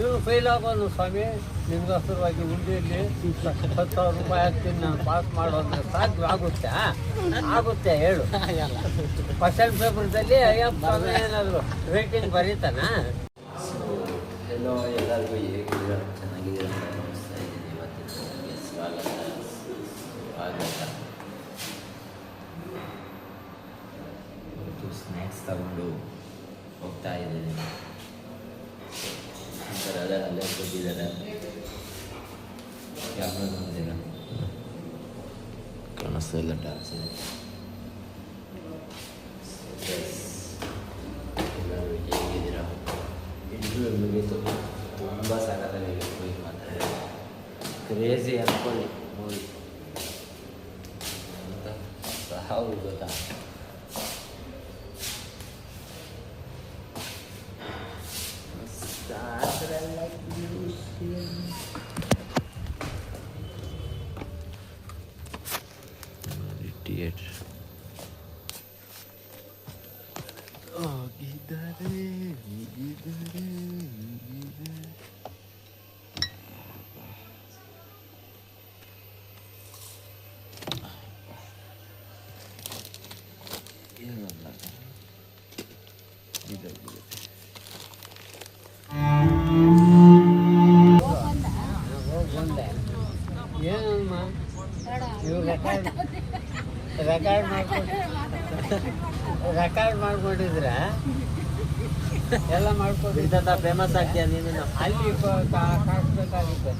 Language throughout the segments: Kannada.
ನೀವು ಫೇಲ್ ಆಗೋನು ಸ್ವಾಮಿ, ನಿಮ್ಗೋಸ್ಕರವಾಗಿ ಉಂಡಿಯಲ್ಲಿ 10,000 ರೂಪಾಯಿ ಹಾಕ್ತೀನಿ ನಾನು ಪಾಸ್ ಮಾಡೋದ್ರೆ ಸಾಧ್ಯ ಆಗುತ್ತೆ ಹೇಳು. ಕ್ವಶನ್ ಪೇಪರ್ದಲ್ಲಿ ಅಯ್ಯಪ್ಪ ಏನಾದರೂ ರೇಟಿಂಗ್ ಬರೀತಾನ? ಎಲ್ಲೋ ಎಲ್ಲರಿಗೂ ಹೇಗಿದ್ದೀರಾ? ಚೆನ್ನಾಗಿದ್ದೀರಾ ಅಂತ ಅನಿಸ್ತಾ ಇದ್ದೀನಿ. ಇವತ್ತಿನ ನನಗೆ ಸ್ವಾಗತ. ಇವತ್ತು ಸ್ನ್ಯಾಕ್ಸ್ ತಗೊಂಡು ಹೋಗ್ತಾ ಇದ್ದೀನಿ. ಅಲ್ಲೇ ಕೊಟ್ಟಿದ್ದಾರೆ ಕ್ಯಾಮ್ರಾ ಬಂದಿಲ್ಲ, ಕಾಣಿಸ್ತಾ ಇಲ್ಲ ಟಾರ್ಚ್ ಇದೆ. ಎಲ್ಲರೂ ಹೇಗಿದ್ದೀರಾ? ಇಂಟರ್ವ್ಯೂ ಮುಗೀತು, ತುಂಬ ಸಾಕಾಗಿ ಮೂವಿ ಮಾತಾಡಿದೆ. ಕ್ರೇಜಿ ಅಂದ್ಕೊಳ್ಳಿ ಮೂವಿ ಅಂತ ಸಾವು ಗೊತ್ತಾ. ಏನಮ್ಮ ಇವು ರೆಕಾರ್ಡ್ ಮಾಡ್ಕೊಂಡಿದ್ರ ಎಲ್ಲ ಮಾಡ್ಕೊಂಡಿದ್ದ ಫೇಮಸ್ ಆಗ್ತೀಯ ನೀನು. ಅಲ್ಲಿ ಕಾಣಿಸ್ಬೇಕಾಗುತ್ತೆ.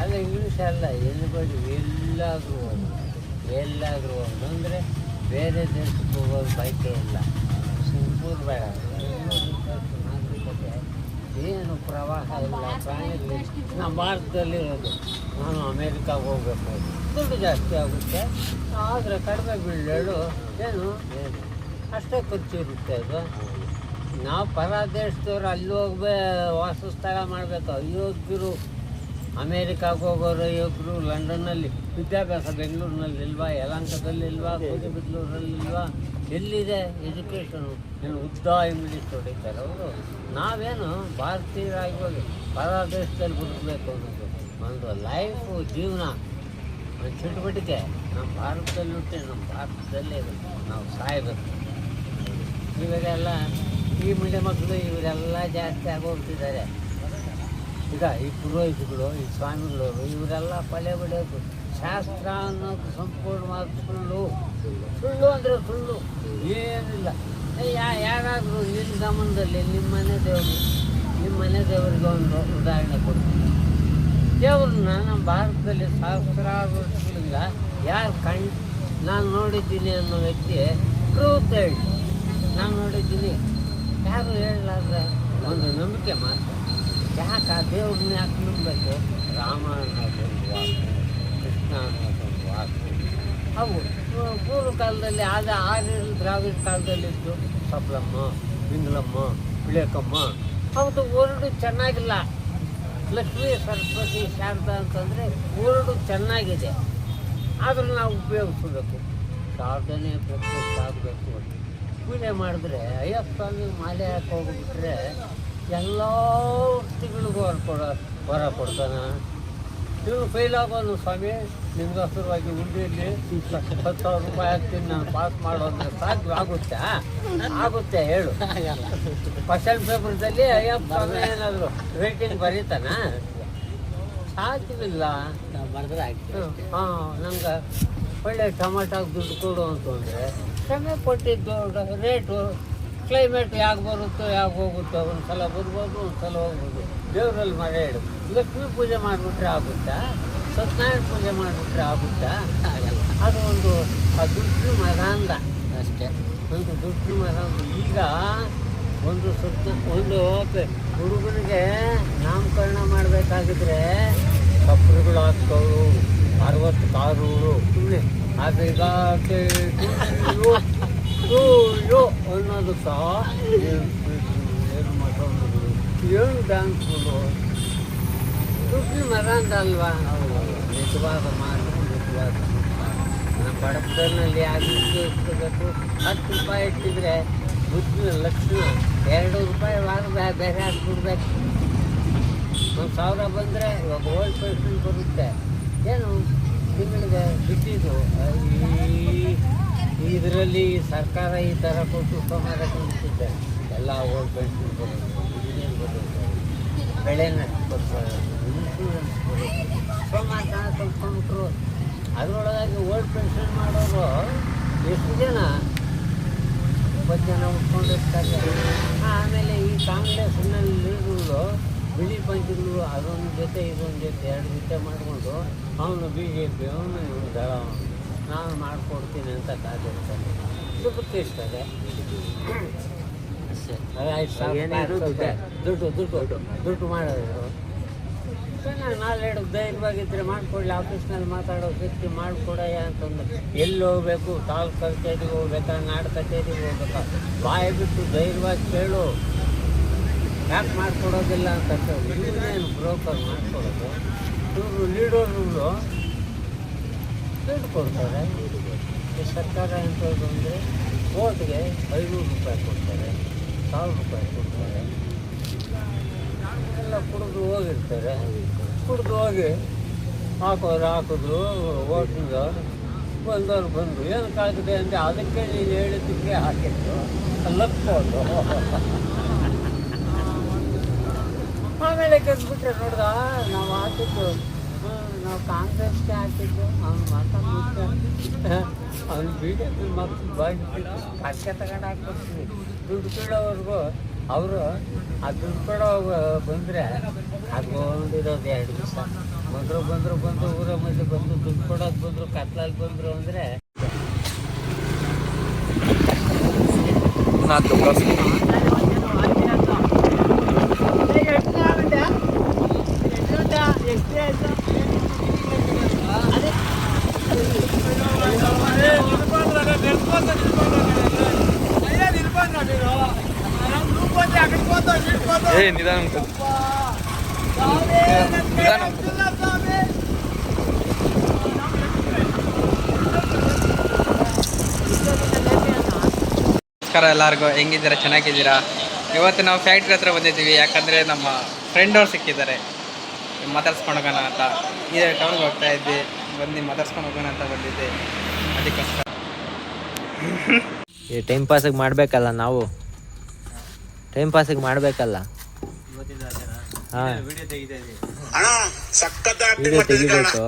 ಅಲ್ಲ ಇಂಗ್ಲೀಷ್ ಅಲ್ಲ, ಎಲ್ಲಿಗೋಡಿ ಎಲ್ಲಾದರೂ ಅಂದರೆ ಬೇರೆ ದೇಶಕ್ಕೆ ಹೋಗೋದು ಬೈಕೆ ಇಲ್ಲ. ಸಿಂಪೂರ್ ಬೇಡ, ಏನು ಪ್ರವಾಹ ಇಲ್ಲ, ಪ್ರಾಣಿಗಳು ನಮ್ಮ ಭಾರತದಲ್ಲಿರೋದು. ನಾನು ಅಮೇರಿಕಾಗೆ ಹೋಗ್ಬೇಕು, ದುಡ್ಡು ಜಾಸ್ತಿ ಆಗುತ್ತೆ, ಆದರೆ ಕಡಿಮೆ ಬೀಳಲು ಏನು ಅಷ್ಟೇ ಖರ್ಚು ಇರುತ್ತೆ. ಅದು ನಾವು ಪರ ದೇಶದವ್ರು ಅಲ್ಲಿ ವಾಸಸ್ಥಳ ಮಾಡಬೇಕು. ಅಯೋಗ್ಯರು ಅಮೇರಿಕಾಗೆ ಹೋಗೋರು ಅಯೋಗ್ಯರು ಲಂಡನ್ನಲ್ಲಿ ವಿದ್ಯಾಭ್ಯಾಸ ಬೆಂಗಳೂರಿನಲ್ಲಿ ಇಲ್ವಾ, ಯಲಹಂಕದಲ್ಲಿ ಇಲ್ವಾ, ಕೋಟೆಬಿದಲೂರಲ್ಲಿ ಇಲ್ವಾ, ಎಲ್ಲಿದೆ ಎಜುಕೇಷನು? ಏನು ಉದ್ದ ಇಂಗ್ಲೀಷ್ ಹೊಡಿತಾರೆ ಅವರು. ನಾವೇನು ಭಾರತೀಯರಾಗಿ ಹೋಗಿ ಪರ ದೇಶದಲ್ಲಿ ಬದುಕಬೇಕು ಅನ್ನೋದು ಒಂದು ಲೈಫು, ಜೀವನ, ಒಂದು ಚಟುವಟಿಕೆ. ನಮ್ಮ ಭಾರತದಲ್ಲಿ ಹುಟ್ಟಿ ನಮ್ಮ ಭಾರತದಲ್ಲೇ ನಾವು ಸಾಯಬೇಕು. ಇವಾಗೆಲ್ಲ ಈ ಮಂಡ್ಯ ಮಕ್ಕಳು ಇವರೆಲ್ಲ ಜಾಸ್ತಿ ಆಗೋಗ್ತಿದ್ದಾರೆ. ಈಗ ಈ ಪುರೋಹಿತಗಳು, ಈ ಸ್ವಾಮಿಗಳವರು ಇವರೆಲ್ಲ ಪಳೆ ಬಡಿಯೋದು. ಶಾಸ್ತ್ರ ಅನ್ನೋದು ಸಂಪೂರ್ಣವಾದ ಸುಳ್ಳು ಅಂದರೆ ಸುಳ್ಳು, ಏನಿಲ್ಲ. ಯಾರಾದರೂ ನಿನ್ನ ಗಮನದಲ್ಲಿ ನಿಮ್ಮ ಮನೆ ದೇವರಿಗೆ ಒಂದು ಉದಾಹರಣೆ ಕೊಡ್ತೀನಿ. ದೇವ್ರನ್ನ ನಮ್ಮ ಭಾರತದಲ್ಲಿ ಸಹಸ್ರಾರು ವರ್ಷಗಳಿಂದ ಯಾರು ನಾನು ನೋಡಿದ್ದೀನಿ ಅನ್ನೋ ವ್ಯಕ್ತಿ ಟ್ರೂತ್ ಹೇಳಿ, ನಾನು ನೋಡಿದ್ದೀನಿ ಯಾರು ಹೇಳಲಾರ್ರೆ ಒಂದು ನಂಬಿಕೆ ಮಾತ್ರ. ಯಾಕೆ ಆ ದೇವ್ರನ್ನ ಯಾಕೆ ನಂಬಬೇಕು? ರಾಮ ಅನ್ನೋದೊಂದು ವಾಕು, ಕೃಷ್ಣ ಅನ್ನೋದೊಂದು ವಾಕು. ಅವು ಪೂರ್ವ ಕಾಲದಲ್ಲಿ ಆರ್ಯ ದ್ರಾವಿಡ ಕಾಲದಲ್ಲಿದ್ದು ಸಪ್ಲಮ್ಮ, ಮಿಂಗ್ಲಮ್ಮ, ಬಿಳಕಮ್ಮ, ಅವ್ರದ್ದು ವರ್ಡು ಚೆನ್ನಾಗಿಲ್ಲ. ಲಕ್ಷ್ಮೀ, ಸರಸ್ವತಿ, ಶಾರದಾ ಅಂತಂದರೆ ವರ್ಡು ಚೆನ್ನಾಗಿದೆ, ಆದರೂ ನಾವು ಉಪಯೋಗಿಸ್ಬೇಕು. ಸಾಧನೆ ಆಗಬೇಕು. ಪೂಜೆ ಮಾಡಿದ್ರೆ ಅಯ್ಯಪ್ಪ ಸ್ವಾಮಿ ಮಾಲೆ ಹಾಕಿ ಹೋಗ್ಬಿಟ್ರೆ ಎಲ್ಲ ವೃತ್ತಿಗಳಿಗೂ ಹೊರ ಕೊಡ್ತಾನೆ. ನೀವು ಫೇಲ್ ಆಗೋನು ಸ್ವಾಮಿ, ನಿಮ್ಗೋಸ್ಕರವಾಗಿ ಉಂಡಿಯಲ್ಲಿ 10,000 ರೂಪಾಯಿ ಹಾಕ್ತೀನಿ ನಾನು ಪಾಸ್ ಮಾಡೋದ್ರೆ ಸಾಧ್ಯ ಆಗುತ್ತೆ ಹೇಳು. ಕ್ವಶನ್ ಪೇಪರ್ದಲ್ಲಿ ಅಯ್ಯಪ್ಪ ಏನಾದರೂ ರೇಟಿಂಗ್ ಬರೀತಾನ? ಸಾಧ್ಯವಿಲ್ಲ. ನಂಗೆ ಒಳ್ಳೆ ಟೊಮಾಟೋಗೆ ದುಡ್ಡು ಕೊಡು ಅಂತಂದರೆ ಶ್ರಮೆ ಪಟ್ಟಿದ್ದು ರೇಟು, ಕ್ಲೈಮೇಟ್ ಯಾಕೆ ಬರುತ್ತೋ ಯಾಕೆ ಹೋಗುತ್ತೋ, ಒಂದು ಸಲ ಬರ್ಬೋದು, ಒಂದು ಸಲ ಹೋಗ್ಬೋದು. ದೇವರಲ್ಲಿ ಮಳೆ ಇಡು. ಲಕ್ಷ್ಮೀ ಪೂಜೆ ಮಾಡಿಬಿಟ್ರೆ ಆಗುತ್ತಾ? ಸತ್ಯನಾರಾಯಣ ಪೂಜೆ ಮಾಡಿಬಿಟ್ರೆ ಆಗುತ್ತಾ? ಅದು ಒಂದು ದುಡ್ಡು ಮರಾಂಧ ಅಷ್ಟೇ, ಒಂದು ದುಡ್ಡು ಮರಾಂಧ. ಈಗ ಒಂದು ಹುಡುಗನಿಗೆ ನಾಮಕರಣ ಮಾಡಬೇಕಾಗಿದ್ರೆ ಕಪ್ಪರುಗಳು ಹಾಕ್ತವ್ರು, 60 ಕಾರುಗಳು ಸುಮ್ಮನೆ. ಆದರೆ ಈಗ ಅನ್ನೋದು ಸಹ ಏನು ಮಾತಾಡೋದು, ಏನು ಡ್ಯಾನ್ಸ್ಗಳು, ದುಡ್ಡು ಮರಾಂಧ ಅಲ್ವಾ? ನಿಜವಾದ ಮಾತು, ನಿಜವಾದ ನಮ್ಮ ಬಡತನಲ್ಲಿ ಯಾಕೆ ಇಷ್ಟಬೇಕು? 10 ರೂಪಾಯಿ ಇಟ್ಟಿದ್ರೆ ದುಡ್ಡಿನ ಲಕ್ಷಣ 2 ರೂಪಾಯಿ ಬೇರೆ ಹಾಕ್ಬಿಡ್ಬೇಕು. 1,000 ಬಂದರೆ ಇವಾಗ ಓಲ್ಡ್ ಪೆನ್ಷನ್ ಬರುತ್ತೆ. ಏನು ತಿಂಗಳಿಗೆ ಬಿಟ್ಟಿದ್ದು ಇದರಲ್ಲಿ ಸರ್ಕಾರ ಈ ಥರ ಕೊಟ್ಟು ಸುಮಾರು ಕೊಡ್ತಿದ್ದೆ. ಎಲ್ಲ ಓಲ್ಡ್ ಪೆನ್ಷನ್ ಬರುತ್ತೆ, ಇಂಜಿನಿಯರ್ ಬರುತ್ತೆ, ಬೆಳೆ ನಷ್ಟ ಕೊಡ್ತಾರೆ, ಇನ್ಶೂರೆನ್ಸ್ ಬರುತ್ತೆ, ಸುಮಾರು ಜನ ಕಲ್ತ್ಕೊಂಡ್ಬಿಟ್ರು. ಅದರೊಳಗಾಗಿ ಓಲ್ಡ್ ಪೆನ್ಷನ್ ಮಾಡೋರು ಎಷ್ಟು ಜನ 20 ಜನ ಉಟ್ಕೊಂಡಿರ್ತಾರೆ. ಆಮೇಲೆ ಈ ಕಾಂಗ್ರೆಸ್ನಲ್ಲಿ ಲೀಡರ್ಗಳು ಬಿಳಿ ಪಂಚಗಳು ಅದೊಂದು ಜೊತೆ ಇದೊಂದು ಜೊತೆ 2 ಜೊತೆ ಮಾಡಿಕೊಂಡು ಅವನು BJP ಅವನು ಇವನು ದಳ ನಾನು ಮಾಡಿಕೊಡ್ತೀನಿ ಅಂತ ಕಾದಿರ್ತಾರೆ. ದುಡ್ಡು ತೀರ್ಸ್ತಾರೆ. ದುಡ್ಡು ಮಾಡೋದು ನಾಳೆಡು ಧೈರ್ಯವಾಗಿದ್ದರೆ ಮಾಡಿಕೊಡ್ಲಿ. ಆಫೀಸ್ನಲ್ಲಿ ಮಾತಾಡೋ ವ್ಯಕ್ತಿ ಮಾಡಿಕೊಡಯ್ಯ ಅಂತಂದು ಎಲ್ಲಿ ಹೋಗ್ಬೇಕು, ತಾಲೂಕು ಕಚೇರಿಗೆ ಹೋಗ್ಬೇಕಾ, ನಾಡು ಕಚೇರಿಗೆ ಹೋಗ್ಬೇಕಾ, ಬಾಯಿ ಬಿಟ್ಟು ಧೈರ್ಯವಾಗಿ ಕೇಳು, ಯಾಕೆ ಮಾಡಿಕೊಡೋದಿಲ್ಲ ಅಂತ ಇವರೇನು ಬ್ರೋಕರ್ ಮಾಡಿಕೊಡೋದು. ಇವರು ಲೀಡರ್ಗಳು ದುಡ್ಡು ಕೊಡ್ತಾರೆ. ಈ ಸರ್ಕಾರ ಎಂಥದ್ದು ಅಂದರೆ ಓಟ್ಗೆ 500 ರೂಪಾಯಿ ಕೊಡ್ತಾರೆ, 1000 ರೂಪಾಯಿ ಕೊಡ್ತಾರೆ. ಎಲ್ಲ ಕುಡಿದು ಹೋಗಿರ್ತಾರೆ. ಕುಡಿದು ಹೋಗಿ ಹಾಕಿದ್ರು ಓಟಿಂದ ಬಂದವ್ರು ಬಂದು ಏನಕ್ಕಾಗಿದೆ ಅಂದರೆ ಅದಕ್ಕೆ ನೀನು ಹೇಳಿದ್ದಕ್ಕೆ ಹಾಕಿದ್ದು ಲಕ್ಕೋದು. ಆಮೇಲೆ ಕೆಟ್ಬಿಟ್ರೆ ನೋಡ್ದ ನಾವು ಹಾಕಿದ್ದು ನಾವು ಕಾಂಗ್ರೆಸ್ಗೆ ಹಾಕಿದ್ದು ಅವ್ನು ಮಾತಾಡ್ಬಿಟ್ಟು ಅವ್ನು BJP ಮಕ್ಕಳು ಬಾಯ್ಬಿಟ್ಟು ಕಕ್ಕೆ ತಗೊಂಡು ಹಾಕ್ಬಿಡ್ತೀವಿ. ದುಡ್ಡು ಕೇಳೋವರೆಗೂ ಅವರು ಆ ದುಡ್ಡು ಕೊಡೋ ಬಂದರೆ ಹಾಕೊಂಡಿರೋದು 2 ದಿವಸ ಬಂದು ಊರ ಮಧ್ಯೆ ಬಂದು ದುಡ್ಡು ಕೊಡೋದು ಬಂದರು, ಕತ್ಲಲ್ಲಿ ಬಂದರು ಅಂದರೆ ನಮಸ್ಕಾರ ಎಲ್ಲರಿಗೂ, ಹೆಂಗಿದ್ದೀರಾ? ಚೆನ್ನಾಗಿದ್ದೀರಾ? ಇವತ್ತು ನಾವು ಫ್ಯಾಕ್ಟ್ರಿ ಹತ್ರ ಬಂದಿದ್ದೀವಿ. ಯಾಕಂದರೆ ನಮ್ಮ ಫ್ರೆಂಡ್ ಅವ್ರು ಸಿಕ್ಕಿದ್ದಾರೆ, ಮಾತಾಡ್ಸ್ಕೊಂಡು ಹೋಗೋಣ ಅಂತ. ಇದೇ ಟೌನ್ಗೆ ಹೋಗ್ತಾ ಇದ್ವಿ, ಬಂದು ಮಾತಾಡ್ಸ್ಕೊಂಡು ಹೋಗೋಣ ಅಂತ ಬಂದಿದ್ದೆ. ಅದಕ್ಕೋಸ್ಕರ ಈ ಟೈಮ್ ಪಾಸಿಗೆ ಮಾಡಬೇಕಲ್ಲ, ನಾವು ಟೈಮ್ ಪಾಸಿಗೆ ಮಾಡಬೇಕಲ್ಲ. ಹಾಂ, ವಿಡಿಯೋ ತೆಗಿಬೇಕು.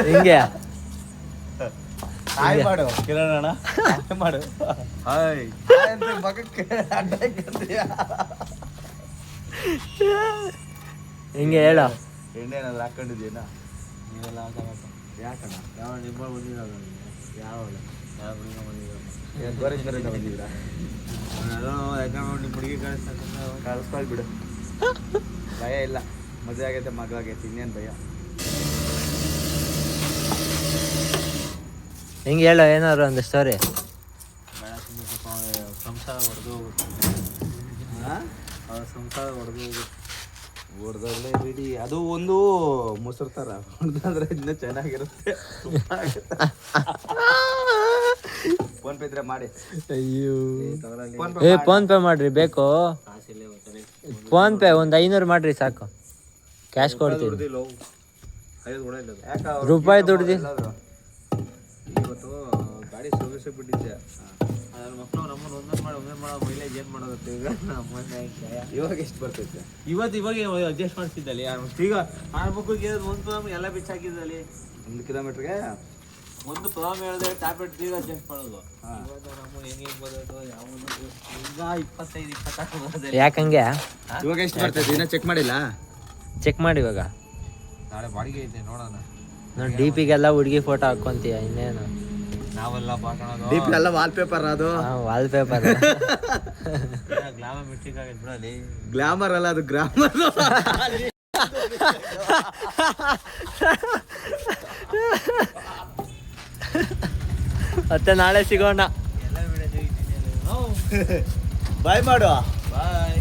ಹಿಂಗೆ ಹಾಯ್ ಮಾಡು ಕಿರಣ್ ಮಾಡು. ಹಾಯ್ ಮಗಕ್ಕೆ ಹಿಂಗೆ ಹೇಳು. ಎಣ್ಣೆ ಏನಾದ್ರು ಹಾಕೊಂಡಿದ್ದೀನ? ನೀವೆಲ್ಲ ಯಾಕಣ್ಣ? ಯಾವ ನಿಮ್ಮ ಬಂದಿರೋದು? ಯಾವ ಬಂದಿದ್ದೀರಾ? ನಿಮ್ಮ ಹುಡುಗಿ ಕಳಿಸ್ಕೊಳ್ ಬಿಡು, ಭಯ ಇಲ್ಲ. ಮದುವೆ ಆಗೈತೆ, ಮಗ ಆಗೈತೆ, ಇನ್ನೇನು ಭಯ? ಹಿಂಗೆ ಹೇಳು ಏನಾದ್ರು ಒಂದು ಸ್ಟೋರಿ. ಸಂಸಾರ ಹೊಡೆದು ಹೋಗುತ್ತೆ. ಅವ್ರ ಸಂಸಾರ ಹೊಡೆದು ಹೋಗುತ್ತೆ. ಹೊಡೆದಲ್ಲೇ ಬಿಡಿ, ಅದು ಒಂದು ಮೊಸರು ಥರ ಹೊಡೆದಾದ್ರೆ ಇನ್ನೂ ಚೆನ್ನಾಗಿರುತ್ತೆ. ಫೋನ್ ಪೇ ಇದ್ರೆ ಮಾಡಿ. ಅಯ್ಯೋ, ಫೋನ್ ಪೇ ಮಾಡ್ರಿ, ಬೇಕು ಫೋನ್ ಪೇ ಒಂದು 500 ಮಾಡ್ರಿ ಸಾಕು, ಕ್ಯಾಶ್ ಕೊಡ್ತೀವಿ. ರೂಪಾಯಿ ದುಡ್ದು ಇವತ್ತು ಗಾಡಿ ಸರ್ವಿಸ್ ಬಿಟ್ಟಿದ್ದೆ. ಅದ್ರ ಮಕ್ಕಳು ನಮ್ಮನ್ನು ಒಂದೊಂದು ಮಾಡೋ ಮೈಲೇಜ್ ಏನು ಮಾಡೋದತ್ತೆ ಈಗ? ಇವಾಗ ಎಷ್ಟು ಬರ್ತೈತೆ? ಇವಾಗ ಅಡ್ಜಸ್ಟ್ ಮಾಡಿಸಿದ್ದಲ್ಲಿ ಈಗ 6 ಮಕ್ಕಳಿಗೆ 1 ಪ್ಲಾಮ್ ಎಲ್ಲ ಬಿಚ್ಚಾಕಿದ್ದಲ್ಲಿ 1 ಕಿಲೋಮೀಟ್ರಿಗೆ 1 ಪ್ಲಾಮ್ ಹೇಳಿದ್ರೆ ಟ್ಯಾಬ್ಲೆಟ್ ಈಗ ಅಡ್ಜಸ್ಟ್ ಮಾಡೋದು. ನಮ್ಮ ಹೆಂಗೆ ಬರೋದು ಯಾವುದು ಈಗ 25-26 ಬರೋದು. ಯಾಕಂಗೆ? ಇವಾಗ ಎಷ್ಟು ಬರ್ತೈತೆ? ಇನ್ನೂ ಚೆಕ್ ಮಾಡಿಲ್ಲ, ಚೆಕ್ ಮಾಡಿ. ಇವಾಗ ನಾಳೆ ಬಾಡಿಗೆ ಐತೆ, ನೋಡೋಣ. ನೋಡಿ DP-ಗೆಲ್ಲ ಹುಡುಗಿ ಫೋಟೋ ಹಾಕ್ಕೊಂತೀಯ, ಇನ್ನೇನು ನಾವೆಲ್ಲ ಪಾಕೋಣದು. DP ಎಲ್ಲ ವಾಲ್ಪೇಪರ್, ಅದು ವಾಲ್ಪೇಪರ್. ಗ್ಲಾಮರ್ ಮಿಸ್ಟೇಕ್ ಆಗೈತೆ ಬಿಡಲಿ. ಗ್ಲಾಮರ್ ಅಲ್ಲ, ಅದು ಗ್ರಾಮರ್. ಮತ್ತೆ ನಾಳೆ ಸಿಗೋಣ. ಬಾಯ್ ಮಾಡು. ಬಾಯ್.